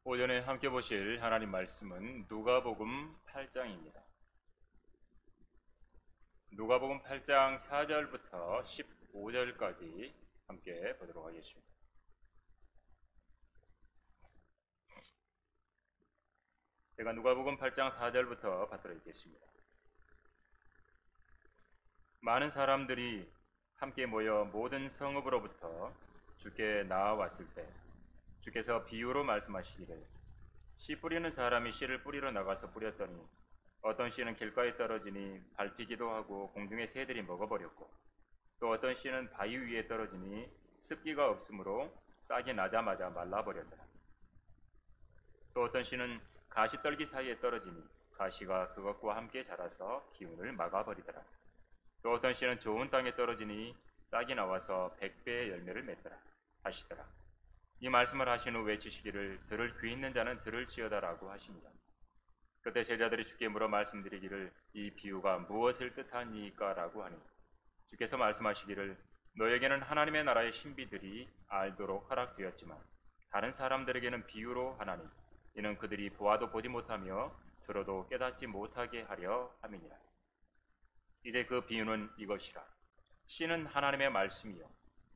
오전에 함께 보실 하나님 말씀은 누가복음 8장입니다. 누가복음 8장 4절부터 15절까지 함께 보도록 하겠습니다. 제가 누가복음 8장 4절부터 받도록 읽겠습니다. 많은 사람들이 함께 모여 모든 성읍으로부터 주께 나아왔을 때 주께서 비유로 말씀하시기를 씨 뿌리는 사람이 씨를 뿌리러 나가서 뿌렸더니 어떤 씨는 길가에 떨어지니 밟히기도 하고 공중의 새들이 먹어버렸고 또 어떤 씨는 바위 위에 떨어지니 습기가 없으므로 싹이 나자마자 말라버렸더라. 또 어떤 씨는 가시떨기 사이에 떨어지니 가시가 그것과 함께 자라서 기운을 막아버리더라. 또 어떤 씨는 좋은 땅에 떨어지니 싹이 나와서 100배의 열매를 맺더라 하시더라. 이 말씀을 하신 후 외치시기를 들을 귀 있는 자는 들을지어다라고 하십니다. 그때 제자들이 주께 물어 말씀드리기를 이 비유가 무엇을 뜻하니까 라고 하니 주께서 말씀하시기를 너에게는 하나님의 나라의 신비들이 알도록 허락되었지만 다른 사람들에게는 비유로 하나니 이는 그들이 보아도 보지 못하며 들어도 깨닫지 못하게 하려 함이니라. 이제 그 비유는 이것이라. 씨는 하나님의 말씀이요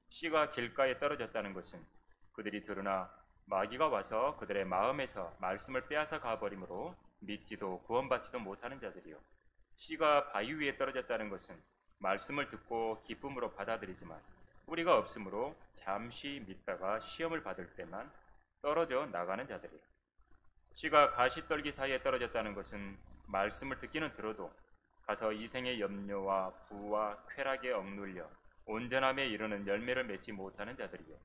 씨가 길가에 떨어졌다는 것은 그들이 들으나 마귀가 와서 그들의 마음에서 말씀을 빼앗아 가버리므로 믿지도 구원받지도 못하는 자들이요 씨가 바위 위에 떨어졌다는 것은 말씀을 듣고 기쁨으로 받아들이지만 뿌리가 없으므로 잠시 믿다가 시험을 받을 때만 떨어져 나가는 자들이요 씨가 가시떨기 사이에 떨어졌다는 것은 말씀을 듣기는 들어도 가서 이생의 염려와 부와 쾌락에 억눌려 온전함에 이르는 열매를 맺지 못하는 자들이요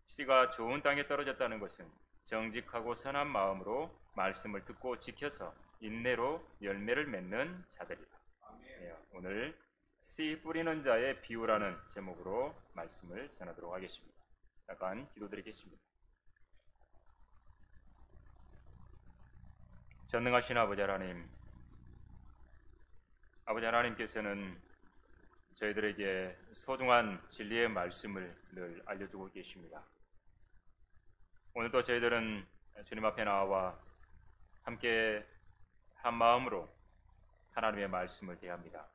씨가 좋은 땅에 떨어졌다는 것은 정직하고 선한 마음으로 말씀을 듣고 지켜서 인내로 열매를 맺는 자들이다. 네, 오늘 씨 뿌리는 자의 비유라는 제목으로 말씀을 전하도록 하겠습니다. 잠깐 기도드리겠습니다. 전능하신 아버지 하나님께서는 저희들에게 소중한 진리의 말씀을 늘 알려주고 계십니다. 오늘도 저희들은 주님 앞에 나와 함께 한 마음으로 하나님의 말씀을 대합니다.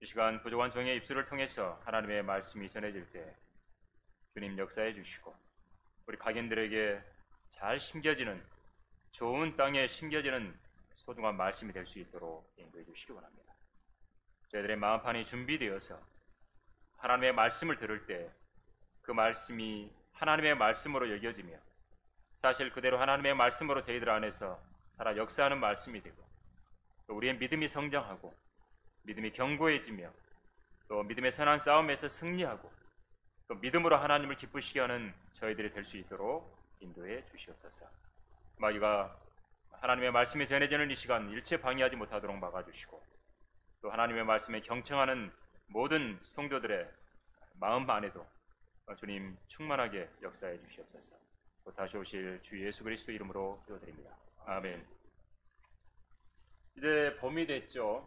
이 시간 부족한 종의 입술을 통해서 하나님의 말씀이 전해질 때 주님 역사해 주시고 우리 각인들에게 잘 심겨지는 좋은 땅에 심겨지는 소중한 말씀이 될 수 있도록 인도해 주시기 원합니다. 저희들의 마음판이 준비되어서 하나님의 말씀을 들을 때 그 말씀이 하나님의 말씀으로 여겨지며 사실 그대로 하나님의 말씀으로 저희들 안에서 살아 역사하는 말씀이 되고 또 우리의 믿음이 성장하고 믿음이 견고해지며 또 믿음의 선한 싸움에서 승리하고 또 믿음으로 하나님을 기쁘시게 하는 저희들이 될 수 있도록 인도해 주시옵소서. 마귀가 하나님의 말씀이 전해지는 이 시간 일체 방해하지 못하도록 막아주시고 또 하나님의 말씀에 경청하는 모든 성도들의 마음 안에도 주님 충만하게 역사해 주시옵소서. 또 다시 오실 주 예수 그리스도 이름으로 기도드립니다. 아멘. 이제 봄이 됐죠.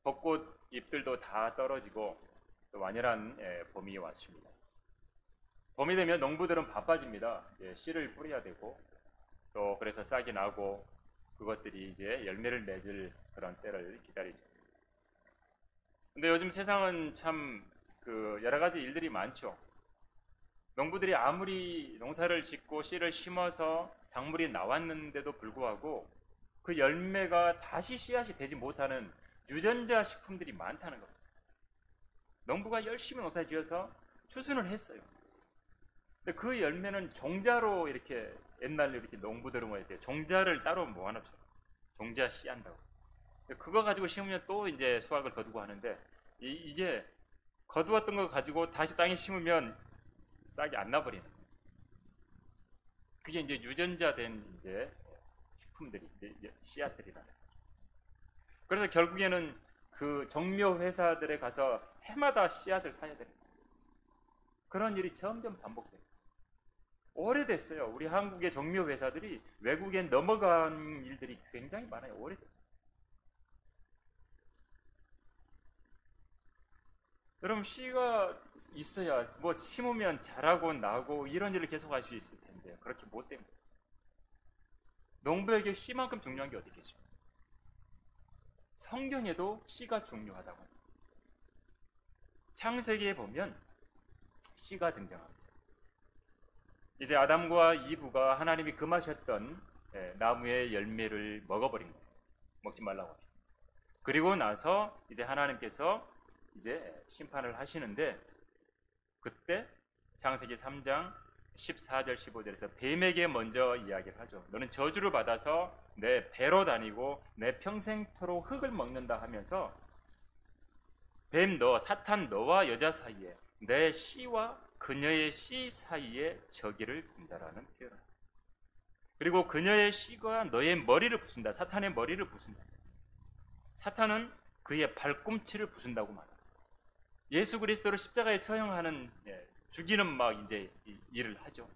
벚꽃 잎들도 다 떨어지고 또 완연한 봄이 왔습니다. 봄이 되면 농부들은 바빠집니다. 씨를 뿌려야 되고 또 그래서 싹이 나고 그것들이 이제 열매를 맺을 그런 때를 기다리죠. 근데 요즘 세상은 참 여러 가지 일들이 많죠. 농부들이 아무리 농사를 짓고 씨를 심어서 작물이 나왔는데도 불구하고 그 열매가 다시 씨앗이 되지 못하는 유전자 식품들이 많다는 겁니다. 농부가 열심히 농사 지어서 추수는 했어요. 근데 그 열매는 종자로 이렇게 옛날에 이렇게 농부들은 뭐 이렇게 종자를 따로 모아놓죠. 종자 씨한다고. 그거 가지고 심으면 또 이제 수확을 거두고 하는데 이게 거두었던 거 가지고 다시 땅에 심으면 싹이 안 나버리는. 그게 이제 유전자된 이제 식품들이 이제 씨앗들이라. 그래서 결국에는 그 정묘 회사들에 가서 해마다 씨앗을 사야 됩니다. 그런 일이 점점 반복돼요. 오래됐어요. 우리 한국의 정묘 회사들이 외국에 넘어간 일들이 굉장히 많아요. 오래됐어요. 여러분 씨가 있어야 뭐 심으면 자라고 나고 이런 일을 계속 할 수 있을 텐데요. 그렇게 못 됩니다. 농부에게 씨만큼 중요한 게 어디 계십니까? 성경에도 씨가 중요하다고 합니다. 창세기에 보면 씨가 등장합니다. 이제 아담과 이브가 하나님이 금하셨던 나무의 열매를 먹어버린 거예요. 먹지 말라고 합니다. 그리고 나서 이제 하나님께서 이제 심판을 하시는데, 그때 창세기 3장 14절 15절에서 뱀에게 먼저 이야기를 하죠. 너는 저주를 받아서 내 배로 다니고 내 평생토록 흙을 먹는다 하면서, 뱀 너, 사탄 너와 여자 사이에, 내 씨와 그녀의 씨 사이에 저기를 둔다라는 표현을. 그리고 그녀의 씨가 너의 머리를 부순다. 사탄의 머리를 부순다. 사탄은 그의 발꿈치를 부순다고 말합니다. 예수 그리스도를 십자가에 처형하는, 죽이는 막 이제 일을 하죠.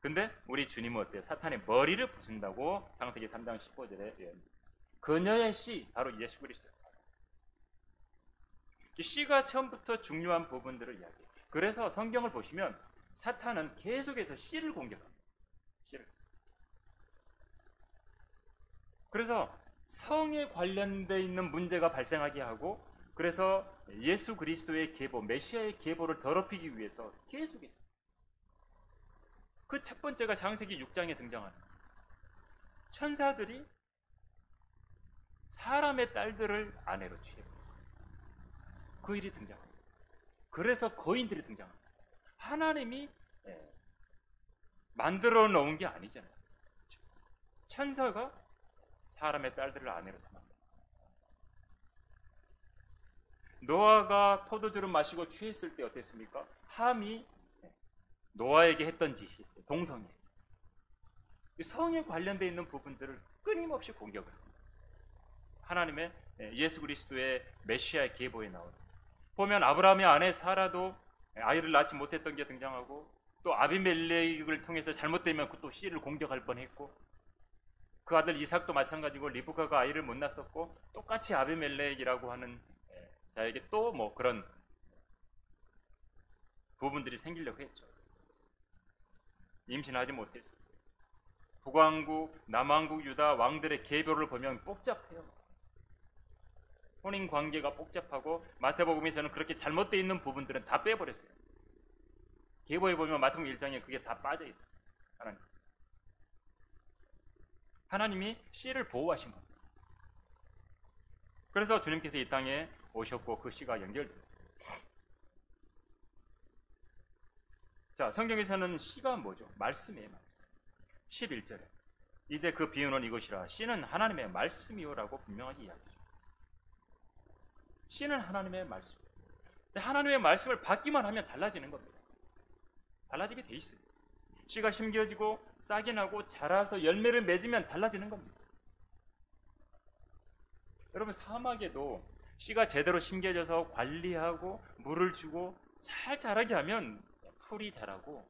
근데 우리 주님은 어때요? 사탄의 머리를 부순다고 창세기 3장 15절에 예언합니다. 그녀의 씨, 바로 예수 그리스도. 씨가 처음부터 중요한 부분들을 이야기해요. 그래서 성경을 보시면 사탄은 계속해서 씨를 공격합니다. 씨를. 그래서 성에 관련되어 있는 문제가 발생하게 하고, 그래서 예수 그리스도의 계보, 메시아의 계보를 더럽히기 위해서 계속해서, 그 첫 번째가 창세기 6장에 등장하는 천사들이 사람의 딸들을 아내로 취해요. 그 일이 등장합니다. 그래서 거인들이 등장합니다. 하나님이 만들어 놓은 게 아니잖아요. 천사가 사람의 딸들을 아내로 삼았다. 노아가 포도주를 마시고 취했을 때 어땠습니까? 함이 노아에게 했던 짓이 있어요. 동성애. 성에 관련되어 있는 부분들을 끊임없이 공격을 합니다. 하나님의 예수 그리스도의 메시아의 계보에 나오는, 보면 아브라함의 아내 사라도 아이를 낳지 못했던 게 등장하고, 또 아비멜렉을 통해서 잘못되면 또 씨를 공격할 뻔했고, 그 아들 이삭도 마찬가지고, 리브카가 아이를 못 낳았었고, 똑같이 아비멜렉이라고 하는 자에게 또 뭐 그런 부분들이 생기려고 했죠. 임신하지 못했어요. 북왕국, 남왕국, 유다 왕들의 계보를 보면 복잡해요. 혼인 관계가 복잡하고, 마태복음에서는 그렇게 잘못되어 있는 부분들은 다 빼버렸어요. 계보에 보면 마태복음 1장에 그게 다 빠져 있어요. 하나님이 씨를 보호하신 겁니다. 그래서 주님께서 이 땅에 오셨고 그 씨가 연결돼요. 자, 성경에서는 씨가 뭐죠? 말씀이에요. 11절에 이제 그 비유는 이것이라, 씨는 하나님의 말씀이요라고 분명하게 이야기하죠. 씨는 하나님의 말씀. 근데 하나님의 말씀을 받기만 하면 달라지는 겁니다. 달라지게 돼 있어요. 씨가 심겨지고 싹이 나고 자라서 열매를 맺으면 달라지는 겁니다. 여러분, 사막에도 씨가 제대로 심겨져서 관리하고 물을 주고 잘 자라게 하면 풀이 자라고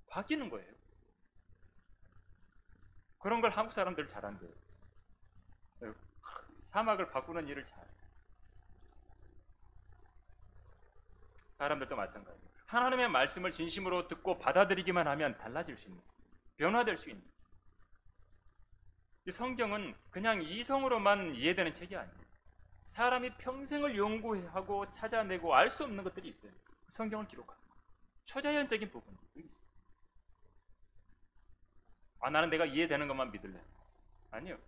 바뀌는 거예요. 그런 걸 한국 사람들 잘한대요. 사막을 바꾸는 일을 잘해요. 사람들도 마찬가지예요. 하나님의 말씀을 진심으로 듣고 받아들이기만 하면 달라질 수 있는, 변화될 수 있는. 이 성경은 그냥 이성으로만 이해되는 책이 아니에요. 사람이 평생을 연구하고 찾아내고 알 수 없는 것들이 있어요. 성경을 기록합니다. 초자연적인 부분들이 있어요. 나는 내가 이해되는 것만 믿을래. 아니요.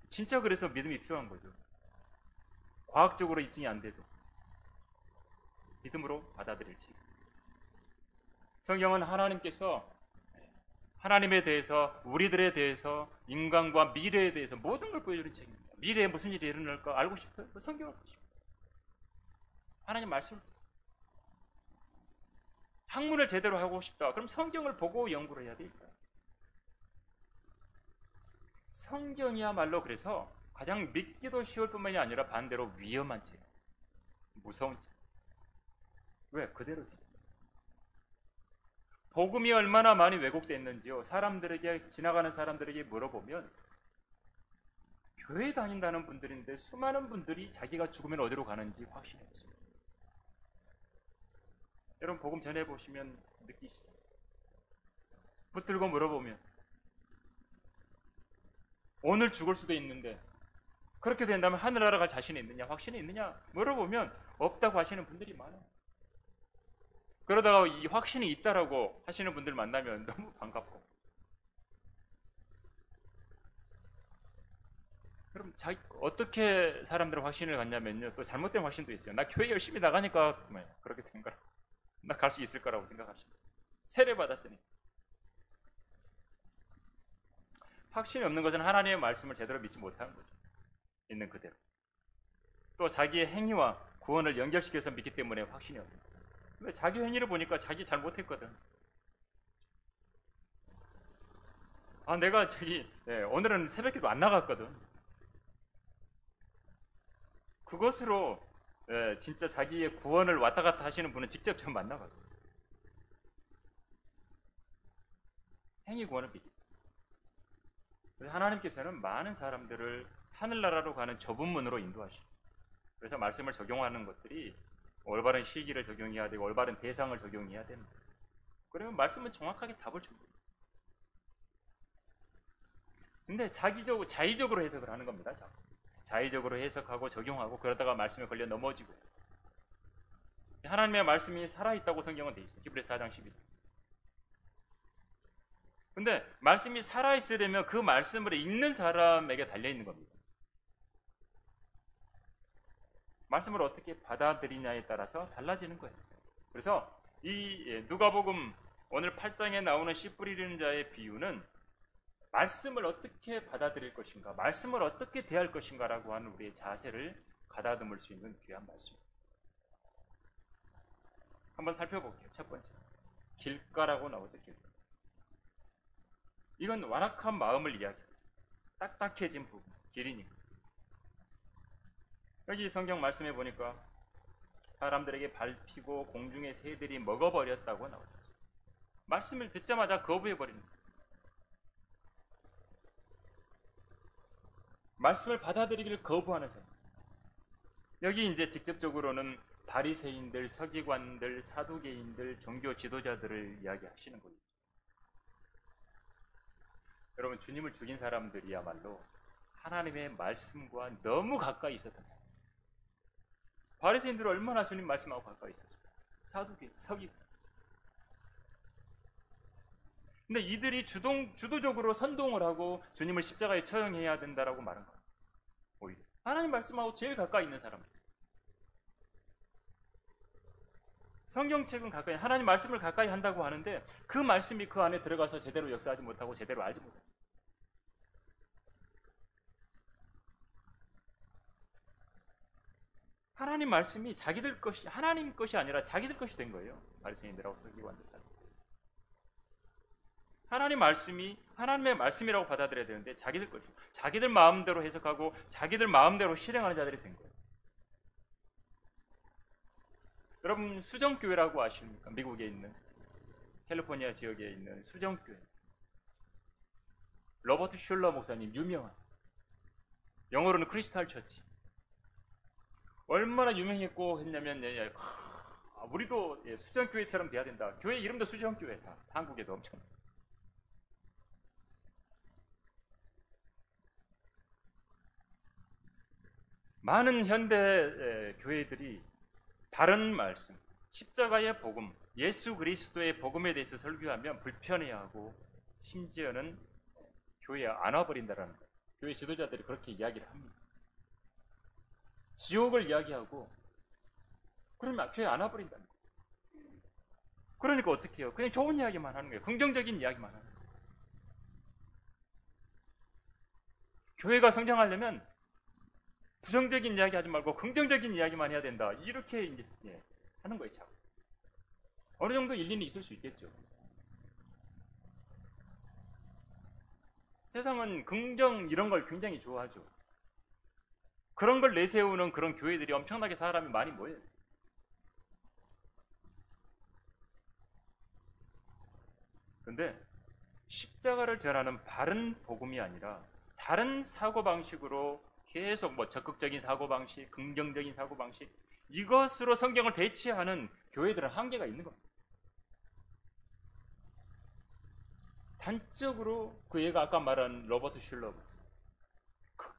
진짜 그래서 믿음이 필요한 거죠. 과학적으로 입증이 안 돼도 믿음으로 받아들일 책. 성경은 하나님께서 하나님에 대해서, 우리들에 대해서, 인간과 미래에 대해서 모든 걸 보여주는 책입니다. 미래에 무슨 일이 일어날까 알고 싶어요? 성경을 보십시오. 하나님 말씀을. 학문을 제대로 하고 싶다. 그럼 성경을 보고 연구를 해야 될까요? 성경이야말로 그래서 가장 믿기도 쉬울 뿐만이 아니라 반대로 위험한 책, 무서운 책. 왜? 그대로 복음이 얼마나 많이 왜곡됐는지요. 사람들에게, 지나가는 사람들에게 물어보면 교회 다닌다는 분들인데 수많은 분들이 자기가 죽으면 어디로 가는지 확신이 없어요. 여러분, 복음 전해보시면 느끼시죠? 붙들고 물어보면 오늘 죽을 수도 있는데 그렇게 된다면 하늘나라 갈 자신이 있느냐, 확신이 있느냐 물어보면 없다고 하시는 분들이 많아요. 그러다가 이 확신이 있다라고 하시는 분들 만나면 너무 반갑고, 그럼 어떻게 사람들은 확신을 갖냐면요, 또 잘못된 확신도 있어요. 나 교회 열심히 나가니까 그렇게 된 거라, 나 갈 수 있을 거라고 생각하시는, 세례 받았으니. 확신이 없는 것은 하나님의 말씀을 제대로 믿지 못하는 거죠. 있는 그대로. 또 자기의 행위와 구원을 연결시켜서 믿기 때문에 확신이 없는 거예요. 왜? 자기 행위를 보니까 자기 잘못했거든. 내가 오늘은 새벽기도 안 나갔거든. 그것으로 진짜 자기의 구원을 왔다 갔다 하시는 분은 직접 좀 만나봤어요. 행위 구원을 믿기. 그래서 하나님께서는 많은 사람들을 하늘나라로 가는 좁은 문으로 인도하시고, 그래서 말씀을 적용하는 것들이 올바른 시기를 적용해야 되고 올바른 대상을 적용해야 됩니다. 그러면 말씀은 정확하게 답을 줍니다. 근데 자의적으로 해석을 하는 겁니다. 자의적으로 해석하고 적용하고 그러다가 말씀에 걸려 넘어지고. 하나님의 말씀이 살아있다고 성경은 돼 있어요. 히브리서 4장 12절. 근데 말씀이 살아있으려면 그 말씀을 읽는 사람에게 달려있는 겁니다. 말씀을 어떻게 받아들이냐에 따라서 달라지는 거예요. 그래서 이 누가복음 오늘 8장에 나오는 씨 뿌리는 자의 비유는 말씀을 어떻게 받아들일 것인가, 말씀을 어떻게 대할 것인가라고 하는 우리의 자세를 가다듬을 수 있는 귀한 말씀입니다. 한번 살펴볼게요. 첫 번째, 길가라고 나오죠. 길가. 이건 완악한 마음을 이야기해요. 딱딱해진 부분, 길이니까. 여기 성경 말씀해 보니까 사람들에게 밟히고 공중의 새들이 먹어버렸다고 나오죠. 말씀을 듣자마자 거부해버리는 거예요. 말씀을 받아들이기를 거부하는 사람. 여기 이제 직접적으로는 바리새인들, 서기관들, 사두개인들, 종교 지도자들을 이야기하시는 거예요. 여러분, 주님을 죽인 사람들이야말로 하나님의 말씀과 너무 가까이 있었던 사람. 바리새인들은 얼마나 주님 말씀하고 가까이 있었어요. 사두개, 서기관. 근데 이들이 주도적으로 선동을 하고 주님을 십자가에 처형해야 된다라고 말한 거예요. 오히려 하나님 말씀하고 제일 가까이 있는 사람들. 성경책은 가까이, 하나님 말씀을 가까이 한다고 하는데 그 말씀이 그 안에 들어가서 제대로 역사하지 못하고 제대로 알지 못해요. 하나님 말씀이 자기들 것이, 하나님 것이 아니라 자기들 것이 된 거예요. 바리새인들하고 서기관들 사람. 하나님 말씀이 하나님의 말씀이라고 받아들여야 되는데 자기들 것이, 자기들 마음대로 해석하고 자기들 마음대로 실행하는 자들이 된 거예요. 여러분, 수정교회라고 아십니까? 미국에 있는, 캘리포니아 지역에 있는 수정교회. 로버트 슐러 목사님, 유명한, 영어로는 크리스탈 처치. 얼마나 유명했고 했냐면 우리도 수정교회처럼 돼야 된다. 교회 이름도 수정교회다. 한국에도 엄청. 많은 현대 교회들이 바른 말씀, 십자가의 복음, 예수 그리스도의 복음에 대해서 설교하면 불편해하고 심지어는 교회에 안 와버린다라는 거예요. 교회 지도자들이 그렇게 이야기를 합니다. 지옥을 이야기하고 그러면 교회 안 와버린다는 거예요. 그러니까 어떻게 해요? 그냥 좋은 이야기만 하는 거예요. 긍정적인 이야기만 하는 거예요. 교회가 성장하려면 부정적인 이야기 하지 말고 긍정적인 이야기만 해야 된다. 이렇게 이제 하는 거예요. 자꾸. 어느 정도 일리는 있을 수 있겠죠. 세상은 긍정 이런 걸 굉장히 좋아하죠. 그런 걸 내세우는 그런 교회들이 엄청나게 사람이 많이 모여요. 그런데 십자가를 전하는 바른 복음이 아니라 다른 사고방식으로 계속 적극적인 사고방식, 긍정적인 사고방식, 이것으로 성경을 대치하는 교회들은 한계가 있는 겁니다. 단적으로 그 얘가 아까 말한 로버트 슐러 목사,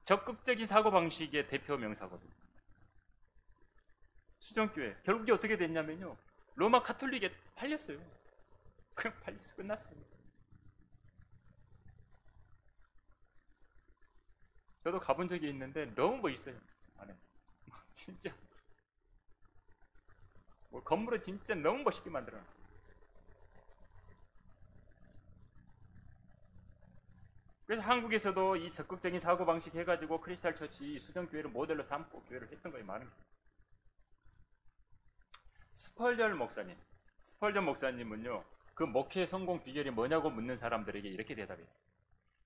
적극적인 사고방식의 대표 명사거든요. 수정교회 결국에 어떻게 됐냐면요, 로마 카톨릭에 팔렸어요. 그냥 팔려서 끝났어요. 저도 가본 적이 있는데 너무 멋있어요. 안에 진짜 뭐 건물을 진짜 너무 멋있게 만들어놨어요. 그래서 한국에서도 이 적극적인 사고방식 해가지고 크리스탈 처치 수정교회를 모델로 삼고 교회를 했던 거예요. 많은 거예요. 스펄전 목사님은요, 그 목회 성공 비결이 뭐냐고 묻는 사람들에게 이렇게 대답해요.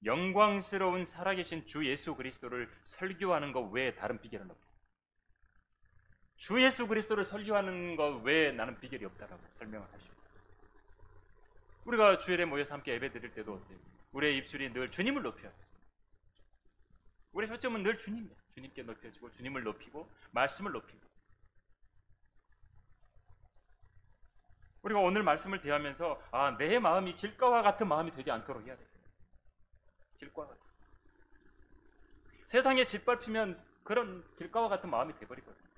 영광스러운 살아계신 주 예수 그리스도를 설교하는 것 외에 다른 비결은 없다. 주 예수 그리스도를 설교하는 것 외에 나는 비결이 없다라고 설명을 하시고, 우리가 주일에 모여서 함께 예배 드릴 때도 어때요? 우리의 입술이 늘 주님을 높여야 돼요. 우리의 초점은 늘 주님이에요. 주님께 높여지고 주님을 높이고 말씀을 높이고, 우리가 오늘 말씀을 대하면서 내 마음이 길가와 같은 마음이 되지 않도록 해야 돼요. 길가와 같은, 세상에 짓밟히면 그런 길가와 같은 마음이 돼버리거든요.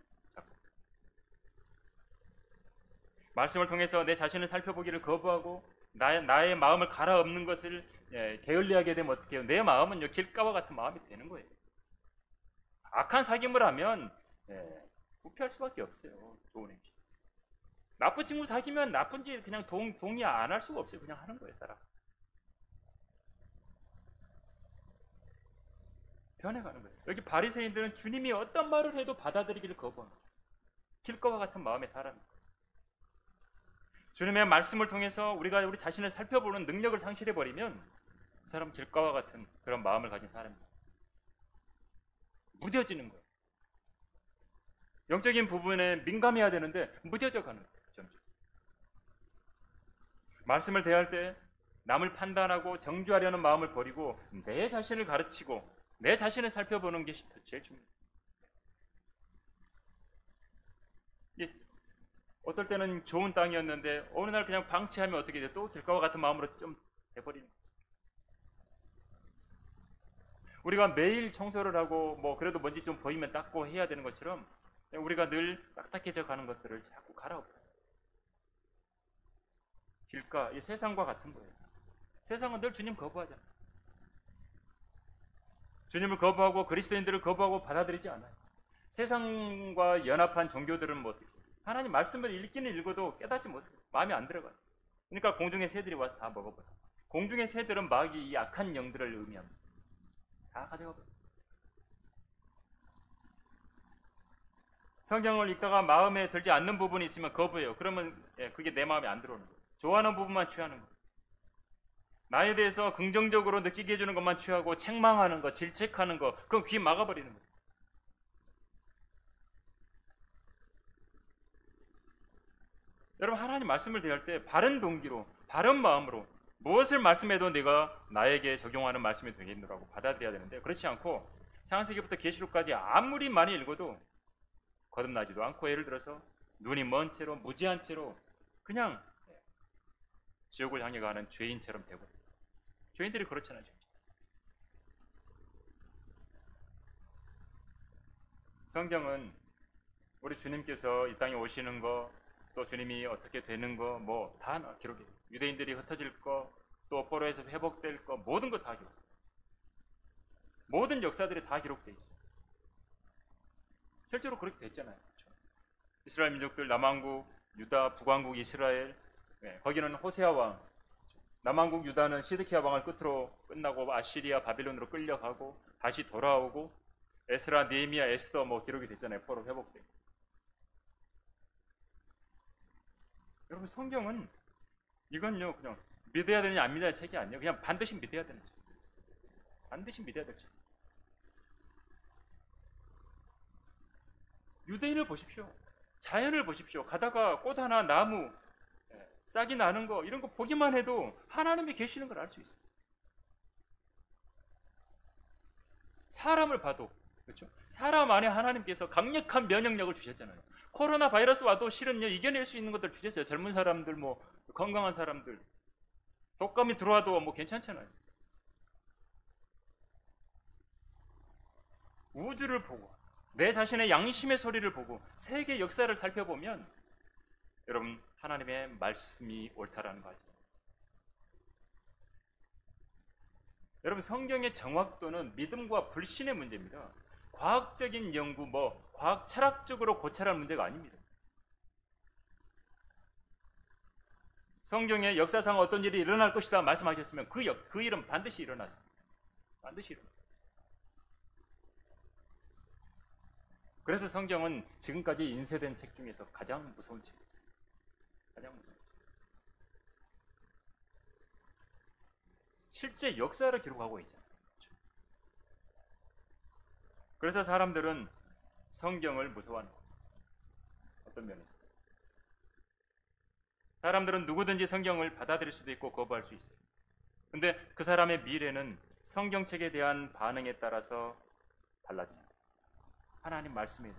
말씀을 통해서 내 자신을 살펴보기를 거부하고 나의 마음을 갈아엎는 것을 게을리하게 되면 어떻게 해요? 내 마음은 길가와 같은 마음이 되는 거예요. 악한 사귐을 하면 부패할 수밖에 없어요. 좋은 행실. 나쁜 친구 사귀면 나쁜지 그냥 동의 안 할 수가 없어요. 그냥 하는 거예요. 따라서 변해가는 거예요. 여기 바리새인들은 주님이 어떤 말을 해도 받아들이기를 거부합니다. 길가와 같은 마음의 사람입니다. 주님의 말씀을 통해서 우리가 우리 자신을 살펴보는 능력을 상실해버리면 그 사람은 길가와 같은 그런 마음을 가진 사람입니다. 무뎌지는 거예요. 영적인 부분에 민감해야 되는데 무뎌져 가는 거예요. 점점. 말씀을 대할 때 남을 판단하고 정죄하려는 마음을 버리고 내 자신을 가르치고 내 자신을 살펴보는 게 제일 중요해요. 어떨 때는 좋은 땅이었는데 어느 날 그냥 방치하면 어떻게 돼? 또 길가와 같은 마음으로 좀 돼버리는 거예요. 우리가 매일 청소를 하고 뭐 그래도 먼지 좀 보이면 닦고 해야 되는 것처럼 우리가 늘 딱딱해져 가는 것들을 자꾸 갈아엎어요. 길가, 이 세상과 같은 거예요. 세상은 늘 주님 거부하잖아요. 주님을 거부하고 그리스도인들을 거부하고 받아들이지 않아요. 세상과 연합한 종교들은 뭐 어떻게, 하나님 말씀을 읽기는 읽어도 깨닫지 못해요. 마음에 안 들어가요. 그러니까 공중의 새들이 와서 다 먹어버려요. 공중의 새들은 마귀 이 악한 영들을 의미합니다. 다 가져가버려요. 성경을 읽다가 마음에 들지 않는 부분이 있으면 거부해요. 그러면 그게 내 마음에 안 들어오는 거예요. 좋아하는 부분만 취하는 거예요. 나에 대해서 긍정적으로 느끼게 해주는 것만 취하고 책망하는 거, 질책하는 거, 그건 귀 막아버리는 거예요. 여러분, 하나님 말씀을 대할 때 바른 동기로, 바른 마음으로 무엇을 말씀해도 내가 나에게 적용하는 말씀이 되겠노라고 받아들여야 되는데, 그렇지 않고 창세기부터 계시록까지 아무리 많이 읽어도 거듭나지도 않고, 예를 들어서 눈이 먼 채로 무지한 채로 그냥 지옥을 향해 가는 죄인처럼 되고, 죄인들이 그렇잖아요. 성경은 우리 주님께서 이 땅에 오시는 거, 또 주님이 어떻게 되는 거 뭐 다 기록해요. 유대인들이 흩어질 거, 또 포로에서 회복될 거, 모든 거 다 기록. 모든 역사들이 다 기록되어 있어요. 실제로 그렇게 됐잖아요. 그렇죠? 이스라엘 민족들, 남왕국, 유다, 북왕국, 이스라엘, 거기는 호세아 왕, 남왕국 유다는 시드키야 왕을 끝으로 끝나고 아시리아, 바빌론으로 끌려가고 다시 돌아오고, 에스라, 느헤미야, 에스더 뭐 기록이 됐잖아요. 포로 회복되고. 여러분, 성경은 이건요 그냥 믿어야 되느냐 안 믿어야 되는 책이 아니에요. 그냥 반드시 믿어야 되는 책. 반드시 믿어야 될 책. 유대인을 보십시오. 자연을 보십시오. 가다가 꽃 하나, 나무, 싹이 나는 거, 이런 거 보기만 해도 하나님이 계시는 걸 알 수 있어요. 사람을 봐도, 그렇죠? 사람 안에 하나님께서 강력한 면역력을 주셨잖아요. 코로나 바이러스 와도 실은요 이겨낼 수 있는 것들 주셨어요. 젊은 사람들, 뭐 건강한 사람들, 독감이 들어와도 뭐 괜찮잖아요. 우주를 보고 내 자신의 양심의 소리를 보고 세계 역사를 살펴보면 여러분 하나님의 말씀이 옳다라는 거 알죠? 여러분 성경의 정확도는 믿음과 불신의 문제입니다. 과학적인 연구, 과학 철학적으로 고찰할 문제가 아닙니다. 성경에 역사상 어떤 일이 일어날 것이다 말씀하셨으면 그 일은 반드시 일어났습니다. 반드시 일어났습니다. 그래서 성경은 지금까지 인쇄된 책 중에서 가장 무서운 책입니다. 가장 무서운 책. 실제 역사를 기록하고 있잖아요. 그래서 사람들은 성경을 무서워하는 겁니다. 어떤 면에서. 사람들은 누구든지 성경을 받아들일 수도 있고 거부할 수 있어요. 근데 그 사람의 미래는 성경책에 대한 반응에 따라서 달라집니다. 하나님 말씀에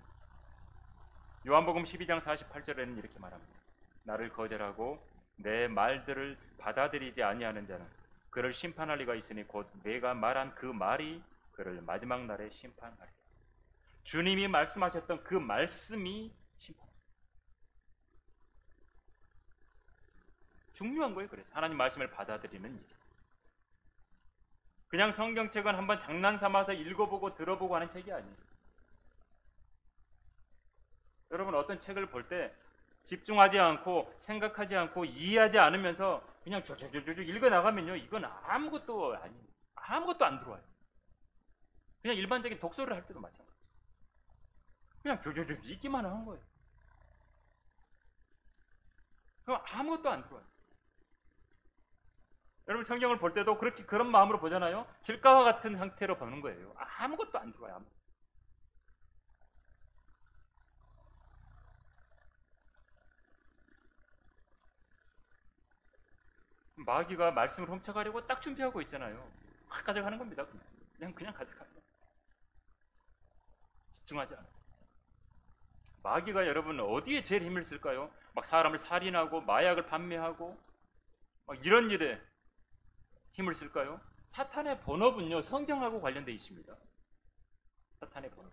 요한복음 12장 48절에는 이렇게 말합니다. 나를 거절하고 내 말들을 받아들이지 아니하는 자는 그를 심판할 리가 있으니 곧 내가 말한 그 말이 그를 마지막 날에 심판하리라. 주님이 말씀하셨던 그 말씀이 심판. 중요한 거예요. 그래서 하나님 말씀을 받아들이는 일. 그냥 성경책은 한번 장난 삼아서 읽어보고 들어보고 하는 책이 아니에요. 여러분 어떤 책을 볼 때 집중하지 않고 생각하지 않고 이해하지 않으면서 그냥 쭉쭉쭉쭉 읽어 나가면요, 이건 아무것도 아니에요. 아무것도 안 들어와요. 그냥 일반적인 독서를 할 때도 마찬가지예요. 그냥 쭉쭉쭉 읽기만 하는 거예요. 그럼 아무것도 안 들어와요. 여러분 성경을 볼 때도 그렇게 그런 마음으로 보잖아요. 길가와 같은 상태로 보는 거예요. 아무것도 안 들어와요. 아무것도. 마귀가 말씀을 훔쳐가려고 딱 준비하고 있잖아요. 확 가져가는 겁니다. 그냥 가져가요. 집중하지 않아요. 마귀가 여러분 어디에 제일 힘을 쓸까요? 막 사람을 살인하고 마약을 판매하고 막 이런 일에 힘을 쓸까요? 사탄의 본업은요, 성경하고 관련되어 있습니다. 사탄의 본업.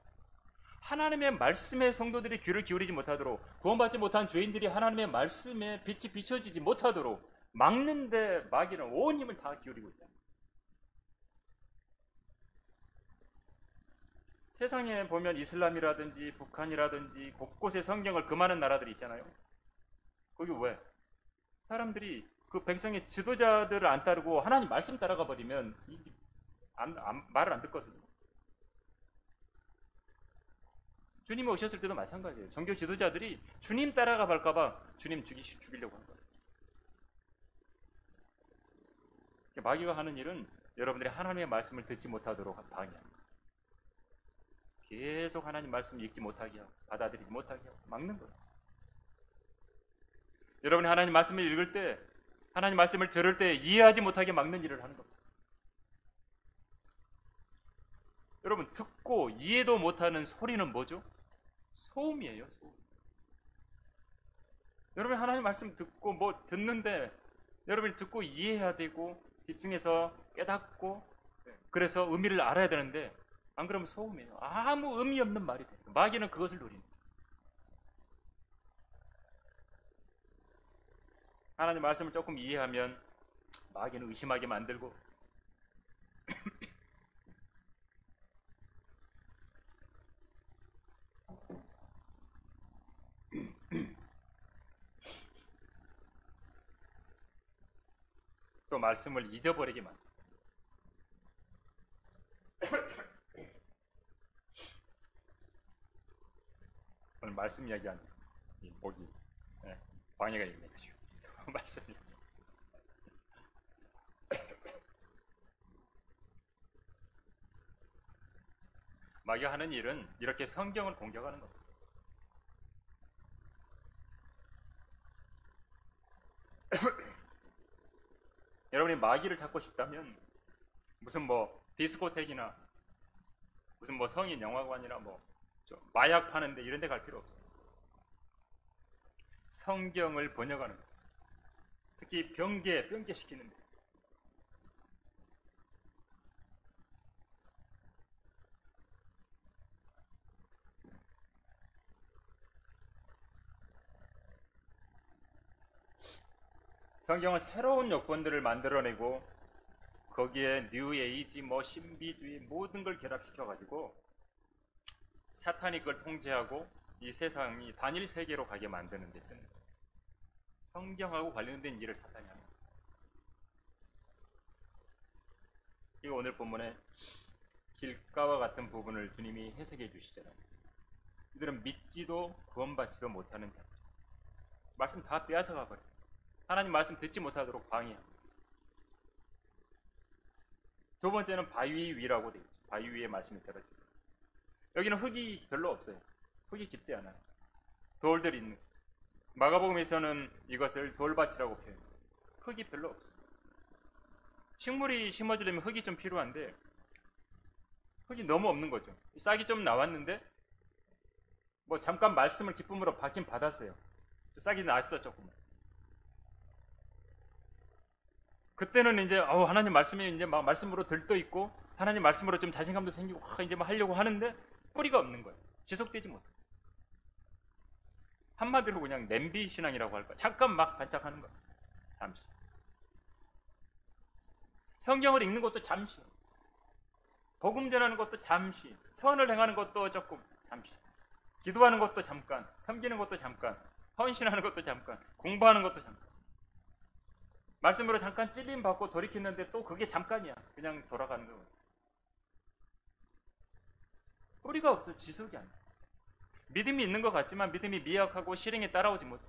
하나님의 말씀에 성도들이 귀를 기울이지 못하도록, 구원받지 못한 죄인들이 하나님의 말씀에 빛이 비춰지지 못하도록 막는데 마귀는 온 힘을 다 기울이고 있다. 세상에 보면 이슬람이라든지 북한이라든지 곳곳에 성경을 금하는 나라들이 있잖아요. 거기 왜? 사람들이 그 백성의 지도자들을 안 따르고 하나님 말씀 따라가 버리면 말을 안 듣거든요. 주님이 오셨을 때도 마찬가지예요. 종교 지도자들이 주님 따라가 볼까봐 주님 죽이려고 하는 거예요. 마귀가 하는 일은 여러분들이 하나님의 말씀을 듣지 못하도록 방해합니다. 계속 하나님 말씀을 읽지 못하게 하고 받아들이지 못하게 하고 막는 거예요. 여러분이 하나님 말씀을 읽을 때, 하나님 말씀을 들을 때 이해하지 못하게 막는 일을 하는 겁니다. 여러분 듣고 이해도 못하는 소리는 뭐죠? 소음이에요. 소음. 여러분 하나님 말씀 듣고 듣는데 여러분이 듣고 이해해야 되고 집중해서 깨닫고 그래서 의미를 알아야 되는데 안 그러면 소음이에요. 아무 의미 없는 말이 돼요. 마귀는 그것을 노립니다. 하나님 말씀을 조금 이해하면 마귀는 의심하게 만들고 또 말씀을 잊어버리게 만듭니다. 오늘 말씀 이야기한 이 목이 방해가 있네가지고 말씀 마귀가 하는 일은 이렇게 성경을 공격하는 겁니다. 여러분이 마귀를 잡고 싶다면 무슨 디스코텍이나 무슨 성인 영화관이나 마약 파는데 이런 데 갈 필요 없어요. 성경을 번역하는 것. 특히 병개시키는 데. 성경은 새로운 여건들을 만들어내고 거기에 뉴에이지, 신비주의 모든 걸 결합시켜가지고 사탄이 그걸 통제하고 이 세상이 단일 세계로 가게 만드는 데서는 성경하고 관련된 일을 사탄이 합니다. 이거 오늘 본문에 길가와 같은 부분을 주님이 해석해 주시잖아요. 이들은 믿지도 구원받지도 못하는 자들. 말씀 다 빼앗아가 버려요. 하나님 말씀 듣지 못하도록 방해합니다. 두 번째는 바위 위라고 되어 있죠. 바위 위에 말씀이 떨어져요. 여기는 흙이 별로 없어요. 흙이 깊지 않아요. 돌들이 있는. 마가복음에서는 이것을 돌밭이라고 표현해요. 흙이 별로 없어요. 식물이 심어지려면 흙이 좀 필요한데 흙이 너무 없는 거죠. 싹이 좀 나왔는데 잠깐 말씀을 기쁨으로 받긴 받았어요. 싹이 났어 조금만. 그때는 이제 하나님 말씀이 이제 막 말씀으로 들떠 있고 하나님 말씀으로 좀 자신감도 생기고 이제 막 하려고 하는데 뿌리가 없는 거예요. 지속되지 못해. 한마디로 그냥 냄비 신앙이라고 할까. 잠깐 막 반짝하는 거예요. 잠시. 성경을 읽는 것도 잠시. 복음 전하는 것도 잠시. 선을 행하는 것도 조금 잠시. 기도하는 것도 잠깐. 섬기는 것도 잠깐. 헌신하는 것도 잠깐. 공부하는 것도 잠깐. 말씀으로 잠깐 찔림 받고 돌이켰는데 또 그게 잠깐이야. 그냥 돌아가는 거예요. 뿌리가 없어. 지속이 안 돼. 믿음이 있는 것 같지만 믿음이 미약하고 실행에 따라오지 못해.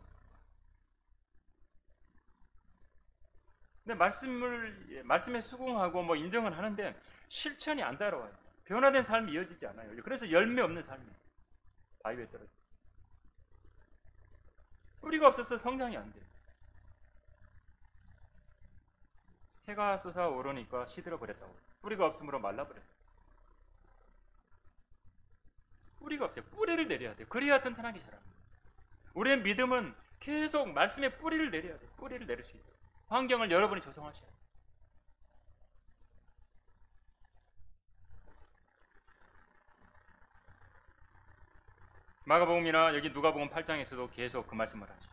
근데 말씀에 수긍하고 인정을 하는데 실천이 안 따라와요. 변화된 삶이 이어지지 않아요. 그래서 열매 없는 삶이에요. 바위에 떨어져. 뿌리가 없어서 성장이 안 돼요. 해가 솟아오르니까 시들어 버렸다고. 뿌리가 없으므로 말라버렸다. 뿌리가 없어요. 뿌리를 내려야 돼요. 그래야 튼튼하게 자랍니다. 우리의 믿음은 계속 말씀에 뿌리를 내려야 돼요. 뿌리를 내릴 수 있어요. 환경을 여러분이 조성하셔야 돼요. 마가복음이나 여기 누가복음 8장에서도 계속 그 말씀을 하죠.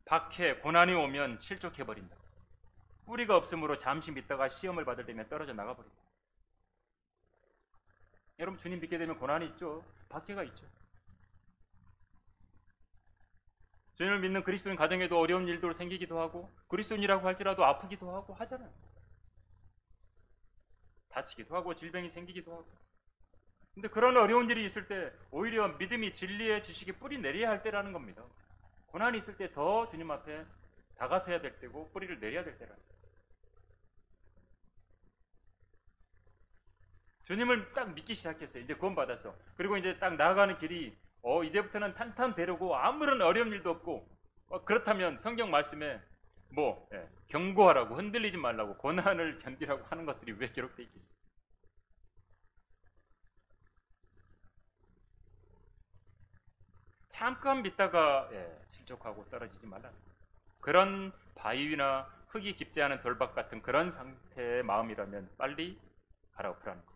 박해, 고난이 오면 실족해버린다. 뿌리가 없으므로 잠시 믿다가 시험을 받을 때면 떨어져 나가버린다. 여러분 주님 믿게 되면 고난이 있죠. 박해가 있죠. 주님을 믿는 그리스도인 가정에도 어려운 일도 생기기도 하고 그리스도인이라고 할지라도 아프기도 하고 하잖아요. 다치기도 하고 질병이 생기기도 하고. 근데 그런 어려운 일이 있을 때 오히려 믿음이 진리의 지식이 뿌리 내려야 할 때라는 겁니다. 고난이 있을 때 더 주님 앞에 다가서야 될 때고 뿌리를 내려야 될 때라는 거예요. 주님을 딱 믿기 시작했어요. 이제 구원받았어. 그리고 이제 딱 나아가는 길이 이제부터는 탄탄대로고 아무런 어려운 일도 없고 그렇다면 성경 말씀에 경고하라고 흔들리지 말라고 고난을 견디라고 하는 것들이 왜 기록되어 있겠어요? 잠깐 믿다가 실족하고 떨어지지 말라. 그런 바위나 흙이 깊지 않은 돌밭 같은 그런 상태의 마음이라면 빨리 갈아엎으라는 거.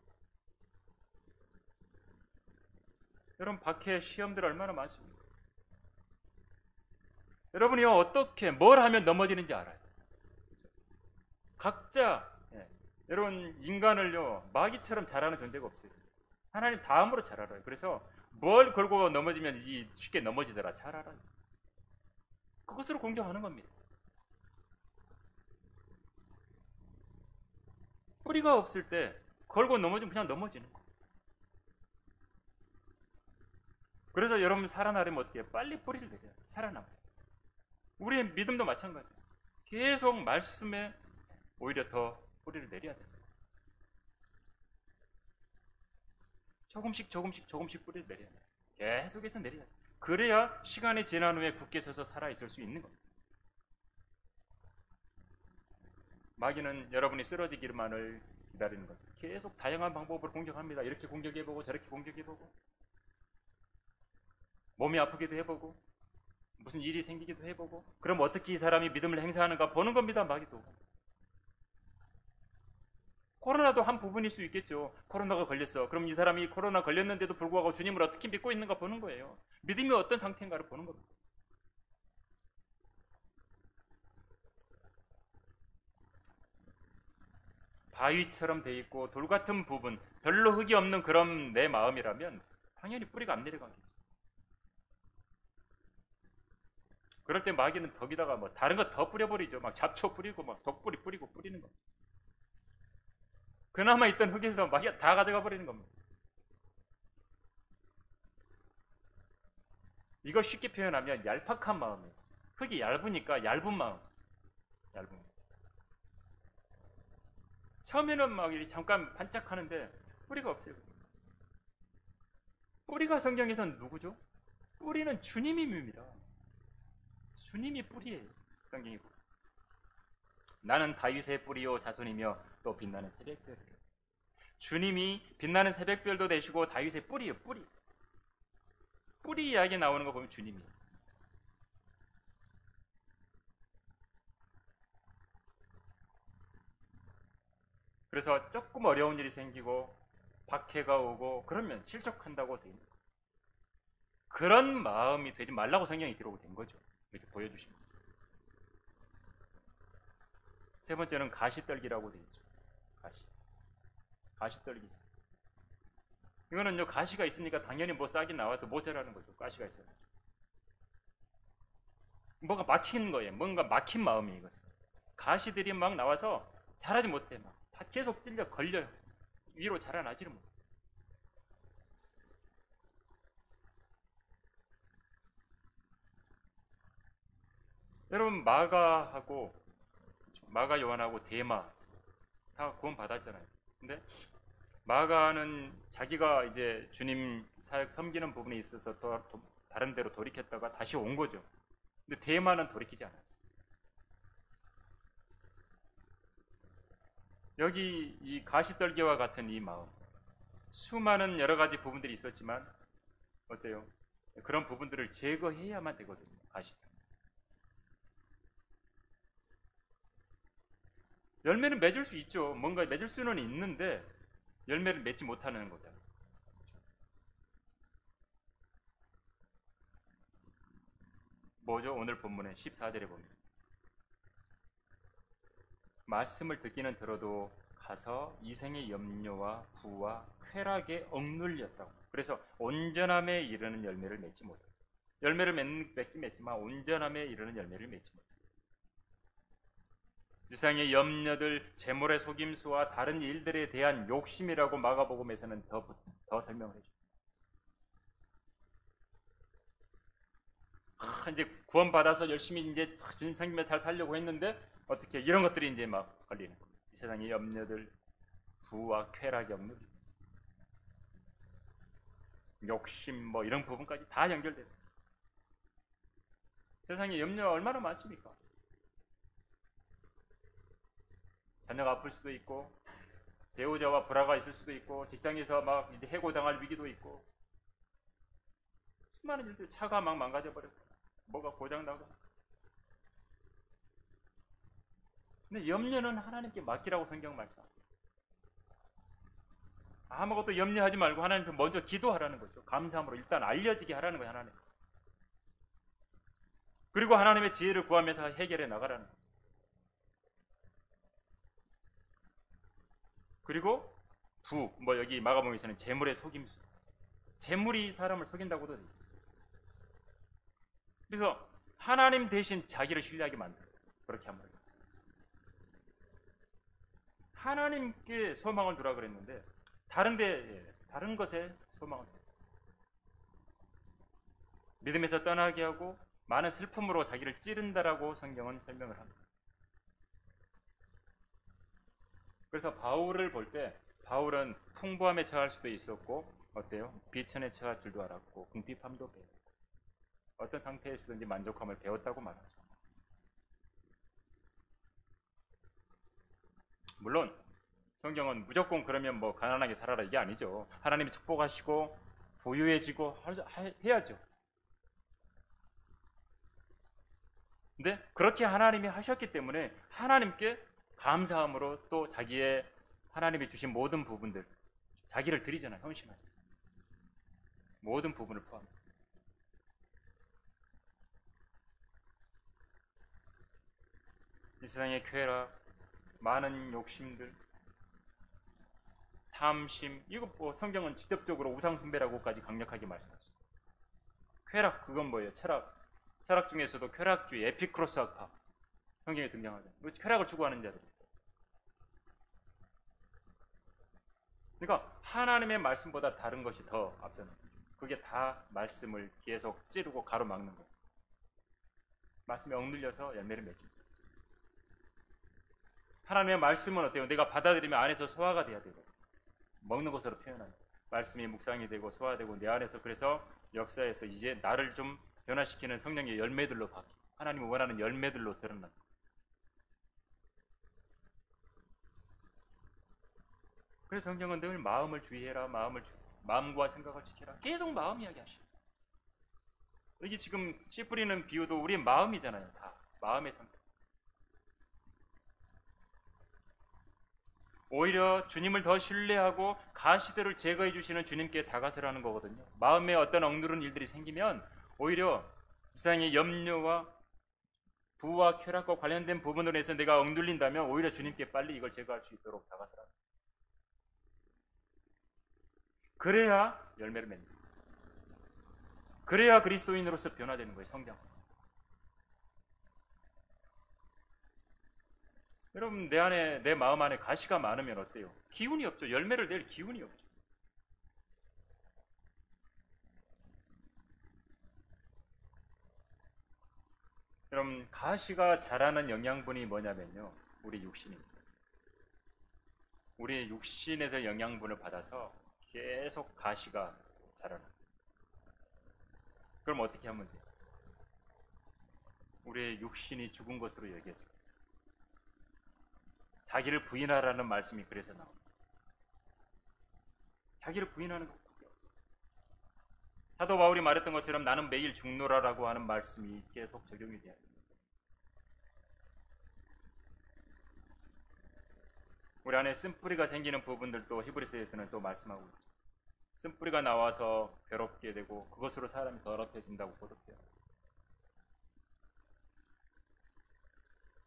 여러분 박해 시험들 얼마나 많습니까? 여러분이 어떻게 뭘 하면 넘어지는지 알아요. 각자 여러분 인간을요 마귀처럼 잘하는 존재가 없어요. 하나님 다음으로 잘 알아요. 그래서 뭘 걸고 넘어지면 쉽게 넘어지더라 잘 알아요. 그것으로 공격하는 겁니다. 뿌리가 없을 때 걸고 넘어지면 그냥 넘어지는 거예요. 그래서 여러분 살아나려면 어떻게 해요? 빨리 뿌리를 내려야 돼요. 살아남아요. 우리의 믿음도 마찬가지예요. 계속 말씀에 오히려 더 뿌리를 내려야 돼요. 조금씩 뿌리를 내려야 돼요. 계속해서 내려야 돼요. 그래야 시간이 지난 후에 굳게 서서 살아있을 수 있는 겁니다. 마귀는 여러분이 쓰러지기만을 기다리는 거죠. 계속 다양한 방법으로 공격합니다. 이렇게 공격해보고 저렇게 공격해보고 몸이 아프기도 해보고 무슨 일이 생기기도 해보고 그럼 어떻게 이 사람이 믿음을 행사하는가 보는 겁니다. 마귀도. 코로나도 한 부분일 수 있겠죠. 코로나가 걸렸어. 그럼 이 사람이 코로나 걸렸는데도 불구하고 주님을 어떻게 믿고 있는가 보는 거예요. 믿음이 어떤 상태인가를 보는 겁니다. 바위처럼 돼 있고 돌 같은 부분, 별로 흙이 없는 그런 내 마음이라면 당연히 뿌리가 안 내려가겠죠. 그럴 때 마귀는 덕에다가 뭐 다른 거 더 뿌려버리죠. 막 잡초 뿌리고 막 독뿌리 뿌리고 뿌리는 거. 그나마 있던 흙에서 마귀가 다 가져가 버리는 겁니다. 이걸 쉽게 표현하면 얄팍한 마음이에요. 흙이 얇으니까 얇은 마음. 얇은 마음. 처음에는 막 잠깐 반짝하는데 뿌리가 없어요. 뿌리가 성경에서는 누구죠? 뿌리는 주님입니다. 주님이 뿌리예요. 성경이. 나는 다윗의 뿌리요 자손이며 또 빛나는 새벽별이요. 주님이 빛나는 새벽별도 되시고 다윗의 뿌리예요. 뿌리. 뿌리 이야기 나오는 거 보면 주님이에요. 그래서 조금 어려운 일이 생기고 박해가 오고 그러면 실족한다고 돼 있는 거예요. 그런 마음이 되지 말라고 성경이 기록이 된 거죠. 이렇게 보여주신 거죠. 세 번째는 가시떨기라고 되어 있죠. 가시떨기. 이거는 가시가 있으니까 당연히 뭐 싹이 나와도 모자라는 거죠. 가시가 있어요. 뭐가 막힌 거예요. 뭔가 막힌 마음이 이것은. 가시들이 막 나와서 자라지 못해. 막 계속 찔려 걸려요. 위로 자라나지를 못해. 여러분 마가 요한하고 데마 다 구원 받았잖아요. 근데 마가는 자기가 이제 주님 사역 섬기는 부분에 있어서 다른 데로 돌이켰다가 다시 온 거죠. 근데 데마는 돌이키지 않았어요. 여기 이 가시떨기와 같은 이 마음, 수많은 여러 가지 부분들이 있었지만 어때요? 그런 부분들을 제거해야만 되거든요. 가시떨기. 열매는 맺을 수 있죠. 뭔가 맺을 수는 있는데 열매를 맺지 못하는 거잖아요. 뭐죠? 오늘 본문의 14절에 보면 말씀을 듣기는 들어도 가서 이생의 염려와 부와 쾌락에 억눌렸다고. 그래서 온전함에 이르는 열매를 맺지 못해요. 열매를 맺긴 맺지만 온전함에 이르는 열매를 맺지 못해요. 세상의 염려들, 재물의 속임수와 다른 일들에 대한 욕심이라고 마가복음에서는 더 설명을 해줍니다. 이제 구원받아서 열심히 이제 주님 섬기며 잘 살려고 했는데 어떻게 이런 것들이 이제 막 걸리는 거예요. 이 세상의 염려들, 부와 쾌락이 없는 욕심 뭐 이런 부분까지 다 연결돼요. 세상에 염려가 얼마나 많습니까? 자녀가 아플 수도 있고 배우자와 불화가 있을 수도 있고 직장에서 막 이제 해고당할 위기도 있고 수많은 일들, 차가 막 망가져버렸고 뭐가 고장나고. 근데 염려는 하나님께 맡기라고 성경 말씀합니다. 아무것도 염려하지 말고 하나님께 먼저 기도하라는 거죠. 감사함으로 일단 알려지게 하라는 거예요. 하나님. 그리고 하나님의 지혜를 구하면서 해결해 나가라는 거예요. 그리고 여기 마가복음에서는 재물의 속임수. 재물이 사람을 속인다고도 돼요. 그래서 하나님 대신 자기를 신뢰하게 만들어요. 그렇게 하면 하나님께 소망을 두라 그랬는데 다른 것에 소망을 두라. 믿음에서 떠나게 하고 많은 슬픔으로 자기를 찌른다라고 성경은 설명을 합니다. 그래서 바울을 볼 때 바울은 풍부함에 처할 수도 있었고 어때요? 비천에 처할 줄도 알았고 궁핍함도 배웠고 어떤 상태에서든지 만족함을 배웠다고 말하죠. 물론 성경은 무조건 그러면 뭐 가난하게 살아라 이게 아니죠. 하나님이 축복하시고 부유해지고 해야죠. 근데 그렇게 하나님이 하셨기 때문에 하나님께 감사함으로 또 자기의 하나님이 주신 모든 부분들 자기를 드리잖아요. 헌신하죠. 모든 부분을 포함해서. 이 세상의 쾌락, 많은 욕심들, 참심, 이거 뭐 성경은 직접적으로 우상 숭배라고까지 강력하게 말씀하시죠. 쾌락, 그건 뭐예요? 철학 중에서도 쾌락주의, 에피크로스 학파 성경에 등장하죠. 쾌락을 추구하는 자들. 그러니까 하나님의 말씀보다 다른 것이 더 앞서는 거죠. 그게 다 말씀을 계속 찌르고 가로막는 거예요. 말씀에 억눌려서 열매를 맺습니다. 하나님의 말씀은 어때요? 내가 받아들이면 안에서 소화가 돼야 되고 먹는 것으로 표현하는 말씀이 묵상이 되고 소화되고 내 안에서 그래서 역사에서 이제 나를 좀 변화시키는 성령의 열매들로 바뀌고 하나님이 원하는 열매들로 드러난다. 그래서 성경은 늘 마음을 주의해라, 마음과 생각을 지켜라. 계속 마음 이야기하시죠. 여기 지금 씨 뿌리는 비유도 우리 마음이잖아요. 다 마음의 상태. 오히려 주님을 더 신뢰하고 가시들을 제거해 주시는 주님께 다가서라는 거거든요. 마음에 어떤 억누른 일들이 생기면 오히려 세상의 염려와 부와 쾌락과 관련된 부분으로 해서 내가 억눌린다면 오히려 주님께 빨리 이걸 제거할 수 있도록 다가서라. 그래야 열매를 맺는 거예요. 그래야 그리스도인으로서 변화되는 거예요. 성장. 여러분 내 마음 안에 가시가 많으면 어때요? 기운이 없죠. 열매를 낼 기운이 없죠. 여러분 가시가 자라는 영양분이 뭐냐면요. 우리 육신입니다. 우리 육신에서 영양분을 받아서 계속 가시가 자라나. 그럼 어떻게 하면 돼요? 우리의 육신이 죽은 것으로 여겨져요. 자기를 부인하라는 말씀이 그래서 나옵니다. 자기를 부인하는 것밖에 없어요. 사도 바울이 말했던 것처럼 나는 매일 죽노라라고 하는 말씀이 계속 적용이 돼야 됩니다. 우리 안에 쓴뿌리가 생기는 부분들도 히브리서에서는 또 말씀하고 있죠. 쓴뿌리가 나와서 괴롭게 되고 그것으로 사람이 더럽혀진다고 고독해요.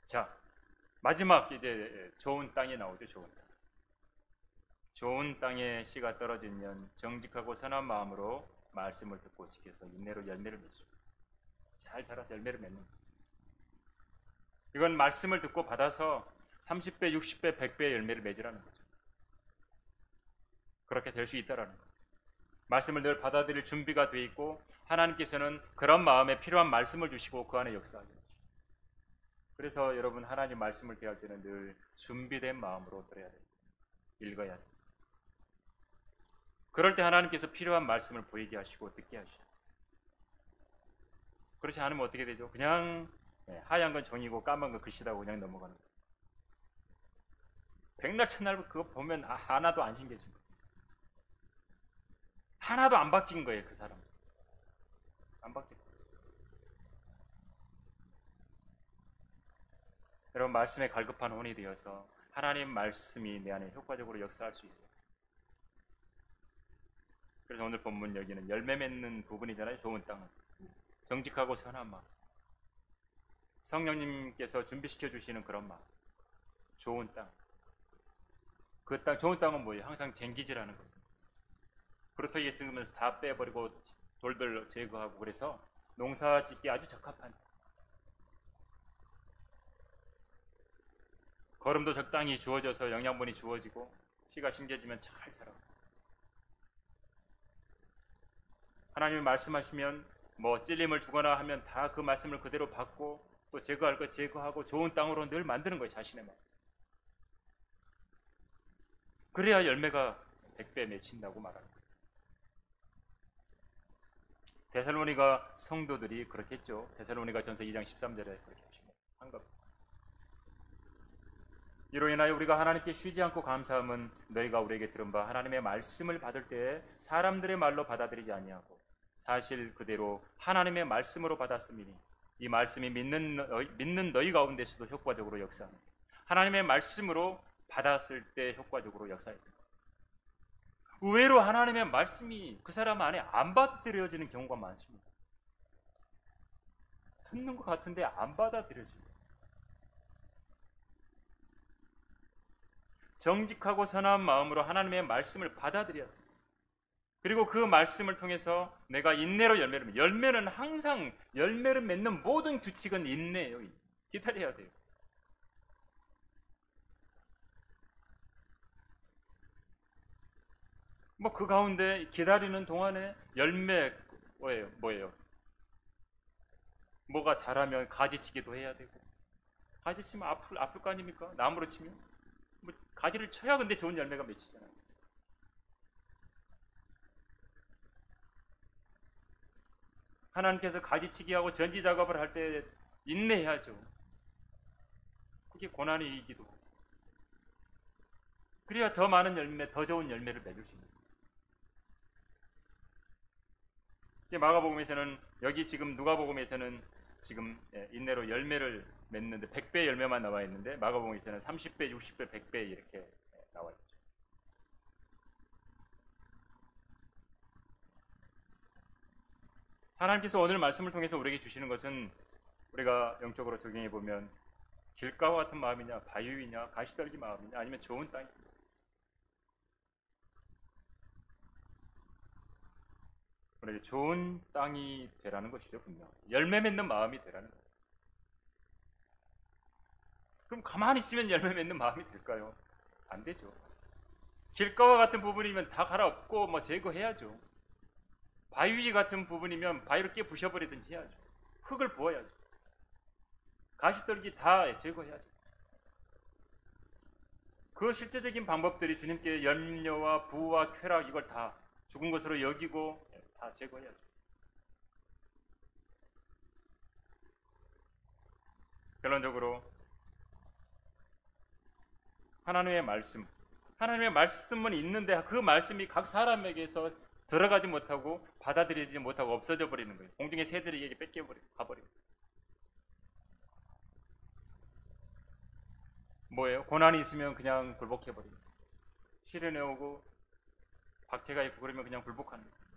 자, 마지막 이제 좋은 땅이 나오죠. 좋은 땅. 좋은 땅에 씨가 떨어지면 정직하고 선한 마음으로 말씀을 듣고 지켜서 인내로 열매를 맺죠. 잘 자라서 열매를 맺는 거예요. 이건 말씀을 듣고 받아서 30배, 60배, 100배의 열매를 맺으라는 거죠. 그렇게 될 수 있다라는 거예요. 말씀을 늘 받아들일 준비가 되어 있고 하나님께서는 그런 마음에 필요한 말씀을 주시고 그 안에 역사하게 하죠. 그래서 여러분 하나님 말씀을 대할 때는 늘 준비된 마음으로 들어야 돼요. 읽어야 돼요. 그럴 때 하나님께서 필요한 말씀을 보이게 하시고 듣게 하시죠. 그렇지 않으면 어떻게 되죠? 그냥 하얀 건 종이고 까만 건 글씨라고 그냥 넘어가는 거예요. 백날 첫날 그거 보면 하나도 안 신겨진 거예요. 하나도 안 바뀐 거예요. 그 사람 안 바뀐 거예요. 여러분 말씀에 갈급한 혼이 되어서 하나님 말씀이 내 안에 효과적으로 역사할 수 있어요. 그래서 오늘 본문 여기는 열매 맺는 부분이잖아요. 좋은 땅은 정직하고 선한 마음, 성령님께서 준비시켜 주시는 그런 마음, 좋은 땅. 그 땅, 좋은 땅은 뭐예요? 항상 쟁기질하는 거죠. 그렇다고 지으면서 다 빼버리고 돌들 제거하고 그래서 농사 짓기 아주 적합한 거름도 적당히 주어져서 영양분이 주어지고 씨가 심겨지면 잘 자라고. 하나님이 말씀하시면 뭐 찔림을 주거나 하면 다 그 말씀을 그대로 받고 또 제거할 것 제거하고 좋은 땅으로 늘 만드는 거예요. 자신의 마음. 그래야 열매가 100배 맺힌다고 말합니다. 데살로니가 성도들이 그렇게 했죠. 데살로니가 전서 2장 13절에 그렇게 한 겁니다. 이로 인하여 우리가 하나님께 쉬지 않고 감사함은 너희가 우리에게 들은 바 하나님의 말씀을 받을 때에 사람들의 말로 받아들이지 아니하고 사실 그대로 하나님의 말씀으로 받았음이니 이 말씀이 믿는 너희 가운데서도 효과적으로 역사합니다. 하나님의 말씀으로 받았을 때 효과적으로 역사합니다. 의외로 하나님의 말씀이 그 사람 안에 안 받아들여지는 경우가 많습니다. 듣는 것 같은데 안 받아들여집니다. 정직하고 선한 마음으로 하나님의 말씀을 받아들여야 돼요. 그리고 그 말씀을 통해서 내가 인내로 열매는 항상 열매를 맺는 모든 규칙은 인내예요. 기다려야 돼요. 뭐 그 가운데 기다리는 동안에 열매 뭐예요? 뭐가 자라면 가지치기도 해야 되고, 가지치면 아플 거 아닙니까? 나무로 치면 뭐 가지를 쳐야 근데 좋은 열매가 맺히잖아요. 하나님께서 가지치기하고 전지 작업을 할 때 인내해야죠. 그게 고난이기도. 그래야 더 많은 열매, 더 좋은 열매를 맺을 수 있는. 마가복음에서는 여기 지금 누가복음에서는 지금 인내로 열매를 맺는데 100배 열매만 나와 있는데 마가복음에서는 30배, 60배, 100배 이렇게 나와 있죠. 하나님께서 오늘 말씀을 통해서 우리에게 주시는 것은 우리가 영적으로 적용해 보면 길가와 같은 마음이냐, 바위이냐, 가시떨기 마음이냐, 아니면 좋은 땅이냐. 우리에게 좋은 땅이 되라는 것이죠, 분명. 열매 맺는 마음이 되라는 거예요. 그럼 가만히 있으면 열매 맺는 마음이 될까요? 안 되죠. 길가와 같은 부분이면 다 갈아엎고 뭐 제거해야죠. 바위 같은 부분이면 바위를 깨 부셔버리든지 해야죠. 흙을 부어야죠. 가시떨기 다 제거해야죠. 그 실제적인 방법들이 주님께 염려와 부와 쾌락 이걸 다 죽은 것으로 여기고 다 제거해야죠. 결론적으로 하나님의 말씀은 있는데 그 말씀이 각 사람에게서 들어가지 못하고 받아들이지 못하고 없어져 버리는 거예요. 공중의 새들이 이게 뺏겨버리고 가버리고. 뭐예요? 고난이 있으면 그냥 굴복해버리고, 시련에 오고 박해가 있고 그러면 그냥 굴복하는 거예요.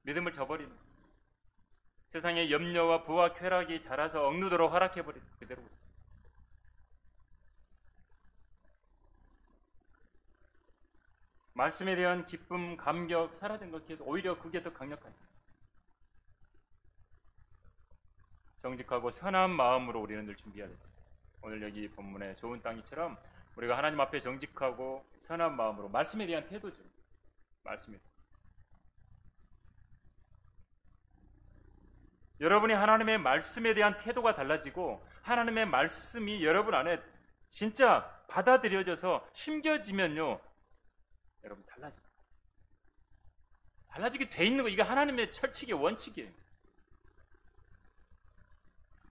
믿음을 저버리는 거예요. 세상에 염려와 부와 쾌락이 자라서 억누도록 허락해버리고 그대로. 말씀에 대한 기쁨, 감격 사라진 것 계속 오히려 그게 더 강력한 거예요. 정직하고 선한 마음으로 우리는 늘 준비해야 됩니다. 오늘 여기 본문의 좋은 땅이처럼 우리가 하나님 앞에 정직하고 선한 마음으로 말씀에 대한 태도죠. 말씀에 여러분이 하나님의 말씀에 대한 태도가 달라지고 하나님의 말씀이 여러분 안에 진짜 받아들여져서 심겨지면요, 여러분 달라지게 돼 있는 거. 이게 하나님의 철칙의 원칙이에요.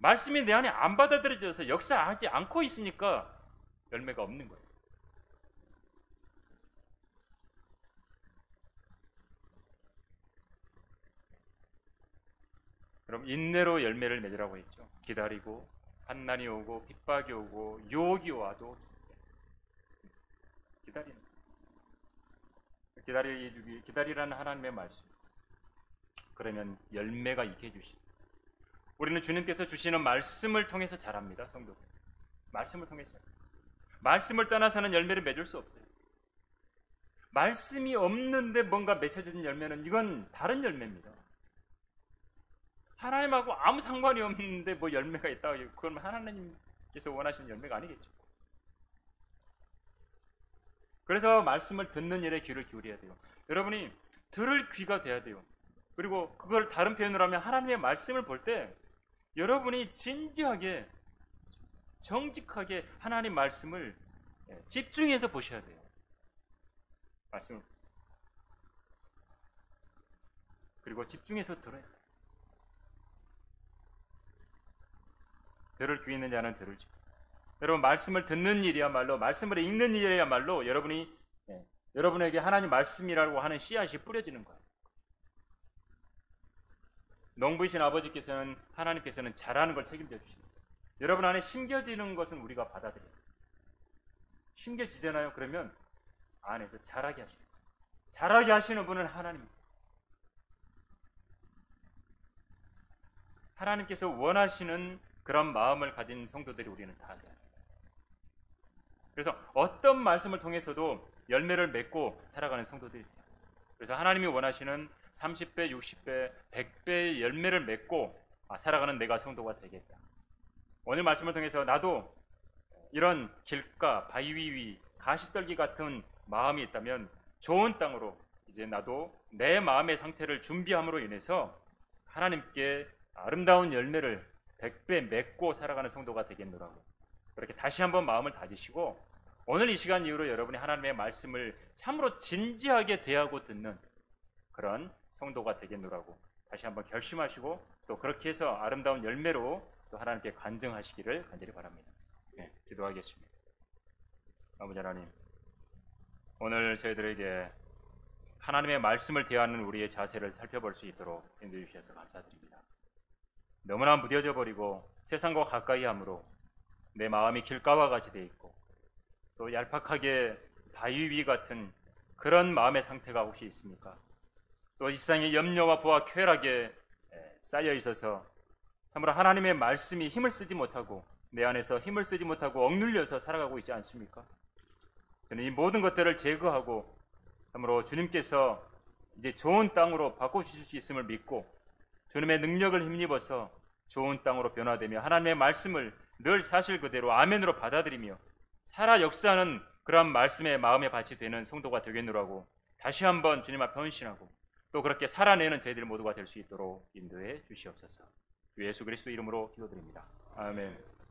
말씀이 내 안에 안 받아들여져서 역사하지 않고 있으니까 열매가 없는 거예요. 그럼 인내로 열매를 맺으라고 했죠. 기다리고 환난이 오고 핍박이 오고 유혹이 와도 기다리라는 하나님의 말씀. 그러면 열매가 있게 해주시고, 우리는 주님께서 주시는 말씀을 통해서 자랍니다. 성도, 말씀을 통해서. 말씀을 떠나서는 열매를 맺을 수 없어요. 말씀이 없는데 뭔가 맺혀진 열매는 이건 다른 열매입니다. 하나님하고 아무 상관이 없는데 뭐 열매가 있다, 그건 하나님께서 원하시는 열매가 아니겠죠. 그래서 말씀을 듣는 일에 귀를 기울여야 돼요. 여러분이 들을 귀가 돼야 돼요. 그리고 그걸 다른 표현으로 하면 하나님의 말씀을 볼 때 여러분이 진지하게 정직하게 하나님 말씀을 집중해서 보셔야 돼요. 말씀을. 그리고 집중해서 들어야 돼요. 들을 귀 있는 자는 들을지. 여러분, 말씀을 듣는 일이야말로, 말씀을 읽는 일이야말로 여러분에게 하나님 말씀이라고 하는 씨앗이 뿌려지는 거예요. 농부이신 아버지께서는, 하나님께서는 자라는 걸 책임져 주십니다. 여러분 안에 심겨지는 것은 우리가 받아들여요. 심겨지잖아요. 그러면 안에서 자라게 하시는 거예요. 자라게 하시는 분은 하나님이세요. 하나님께서 원하시는 그런 마음을 가진 성도들이 우리는 다 돼요. 그래서 어떤 말씀을 통해서도 열매를 맺고 살아가는 성도들이 돼요. 그래서 하나님이 원하시는 30배, 60배, 100배의 열매를 맺고 살아가는 내가 성도가 되겠다. 오늘 말씀을 통해서 나도 이런 길가, 바위 위, 가시떨기 같은 마음이 있다면 좋은 땅으로 이제 나도 내 마음의 상태를 준비함으로 인해서 하나님께 아름다운 열매를 100배 맺고 살아가는 성도가 되겠노라고, 그렇게 다시 한번 마음을 다지시고 오늘 이 시간 이후로 여러분이 하나님의 말씀을 참으로 진지하게 대하고 듣는 그런 성도가 되겠노라고 다시 한번 결심하시고 또 그렇게 해서 아름다운 열매로 또 하나님께 간증하시기를 간절히 바랍니다. 네, 기도하겠습니다. 아버지 하나님, 오늘 저희들에게 하나님의 말씀을 대하는 우리의 자세를 살펴볼 수 있도록 인도해 주셔서 감사드립니다. 너무나 무뎌져 버리고 세상과 가까이 함으로 내 마음이 길가와 같이 돼 있고 또 얄팍하게 바위 위 같은 그런 마음의 상태가 혹시 있습니까? 또 이 세상의 염려와 부와 쾌락에 쌓여 있어서 참으로 하나님의 말씀이 힘을 쓰지 못하고 내 안에서 힘을 쓰지 못하고 억눌려서 살아가고 있지 않습니까? 저는 이 모든 것들을 제거하고 참으로 주님께서 이제 좋은 땅으로 바꿔주실 수 있음을 믿고 주님의 능력을 힘입어서 좋은 땅으로 변화되며 하나님의 말씀을 늘 사실 그대로 아멘으로 받아들이며 살아 역사하는 그러한 말씀의 마음의 밭이 되는 성도가 되겠노라고 다시 한번 주님 앞에 헌신하고 또 그렇게 살아내는 저희들 모두가 될 수 있도록 인도해 주시옵소서. 예수 그리스도 이름으로 기도드립니다. 아멘.